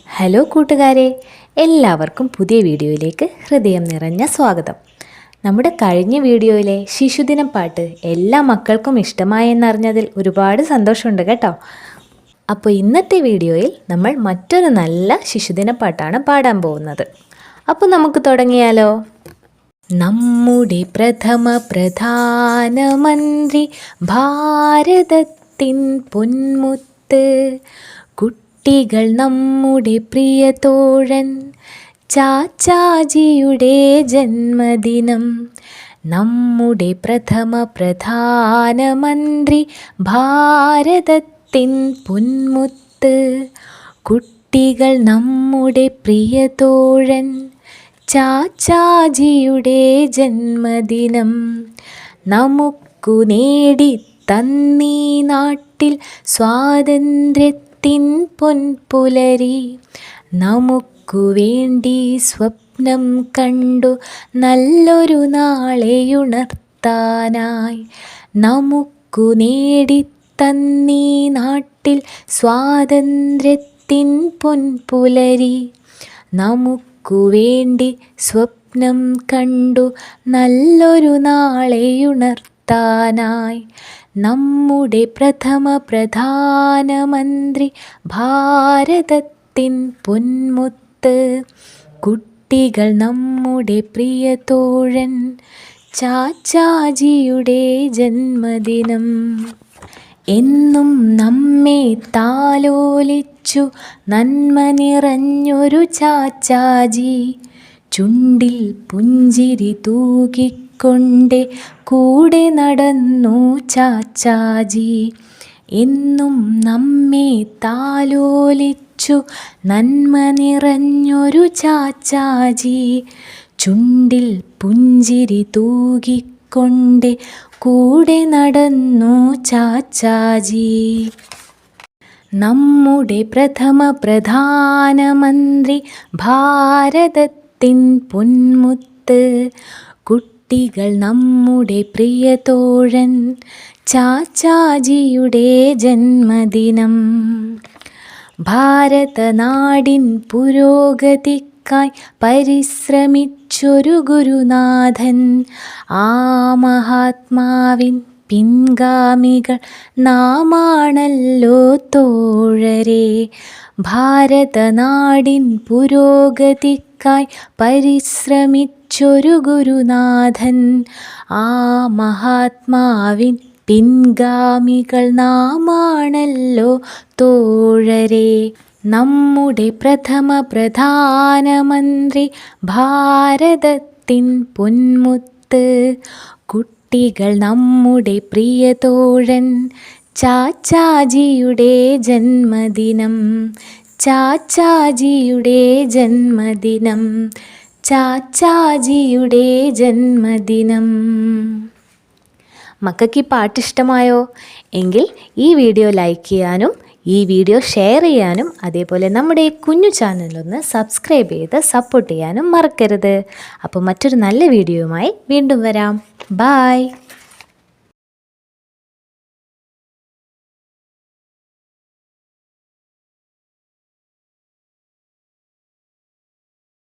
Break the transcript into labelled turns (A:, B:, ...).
A: Hello കൂട്ടുകാരെ, എല്ലാവർക്കും പുതിയ വീഡിയോയിലേക്ക് ഹൃദയം നിറഞ്ഞ സ്വാഗതം. നമ്മുടെ കഴിഞ്ഞ വീഡിയോയിലെ ശിശുദിനം പാട്ട് എല്ലാ മക്കൾക്കും ഇഷ്ടമായെന്നറിഞ്ഞതിൽ ഒരുപാട് സന്തോഷമുണ്ട് കേട്ടോ. അപ്പോൾ ഇന്നത്തെ വീഡിയോയിൽ നമ്മൾ മറ്റൊരു നല്ല ശിശുദിന പാട്ടാണ് പാടാൻ പോകുന്നത്. അപ്പോൾ നമുക്ക് തുടങ്ങിയാലോ. നമ്മുടെ പ്രഥമ പ്രധാനമന്ത്രി, ഭാരതത്തിൻ പൊന്മുത്ത്, കുട്ടികൾ നമ്മുടെ പ്രിയ തോഴൻ, ചാച്ചാജിയുടെ ജന്മദിനം. നമ്മുടെ പ്രഥമ പ്രധാനമന്ത്രി, ഭാരതത്തിൻ പൊന്മുത്ത്, കുട്ടികൾ നമ്മുടെ പ്രിയ തോഴൻ, ചാച്ചാജിയുടെ ജന്മദിനം. നമുക്കു നേടി തന്നീ നാട്ടിൽ സ്വാതന്ത്ര്യത്തിൻ പൊൻപുലരി, നമുക്കു വേണ്ടി സ്വപ്നം കണ്ടു നല്ലൊരു നാളെയുണർത്താനായി. നമുക്കു നേടി തന്നീ നാട്ടിൽ സ്വാതന്ത്ര്യത്തിൻ പൊൻപുലരി, നമുക്കു വേണ്ടി സ്വപ്നം കണ്ടു നല്ലൊരു നാളെയുണർത്താനായി. നമ്മുടെ പ്രഥമ പ്രധാനമന്ത്രി, ഭാരതത്തിൻ പൊന്മുത്ത്, കുട്ടികൾ നമ്മുടെ പ്രിയ തോഴൻ, ചാച്ചാജിയുടെ ജന്മദിനം. എന്നും നമ്മെ താലോലിച്ചു നന്മ നിറഞ്ഞൊരു ചാച്ചാജി, ചുണ്ടിൽ പുഞ്ചിരി തൂകിക്കൊണ്ടേ കൂടെ നടന്നു ചാച്ചാജി. എന്നും നമ്മെ താലോലിച്ചു നന്മ നിറഞ്ഞൊരു ചാച്ചാജി, ചുണ്ടിൽ പുഞ്ചിരി തൂകിക്കൊണ്ടേ കൂടെ നടന്നു ചാച്ചാജി. നമ്മുടെ പ്രഥമ പ്രധാനമന്ത്രി, ഭാരതത്തിൻ പൊന്മുത്ത്, കുട്ടികൾ നമ്മുടെ പ്രിയ തോഴൻ, ചാച്ചാജിയുടെ ജന്മദിനം. ഭാരതനാടിൻ പുരോഗതിക്കായി പരിശ്രമിച്ചൊരു ഗുരുനാഥൻ, ആ മഹാത്മാവിൻ പിൻഗാമികൾ നാമാണല്ലോ തോഴരെ. ഭാരതനാടിൻ പുരോഗതിക്കായി പരിശ്രമിച്ചൊരു ഗുരുനാഥൻ, ആ മഹാത്മാവിൻ പിൻഗാമികൾ നാമാണല്ലോ തോഴരെ. നമ്മുടെ പ്രഥമ പ്രധാനമന്ത്രി, ഭാരതത്തിൻ പൊന്മുത്ത്, കുട്ടികൾ നമ്മുടെ പ്രിയ തോഴൻ, ചാച്ചാജിയുടെ ജന്മദിനം. ചാച്ചാജിയുടെ ജന്മദിനം, ചാച്ചാജിയുടെ ജന്മദിനം. മക്കൾക്ക് ഈ പാട്ട് ഇഷ്ടമായോ? എങ്കിൽ ഈ വീഡിയോ ലൈക്ക് ചെയ്യാനും ഈ വീഡിയോ ഷെയർ ചെയ്യാനും അതേപോലെ നമ്മുടെ ഈ കുഞ്ഞു ചാനലൊന്ന് സബ്സ്ക്രൈബ് ചെയ്ത് സപ്പോർട്ട് ചെയ്യാനും മറക്കരുത്. അപ്പോൾ മറ്റൊരു നല്ല വീഡിയോയുമായി വീണ്ടും വരാം. ബായ്.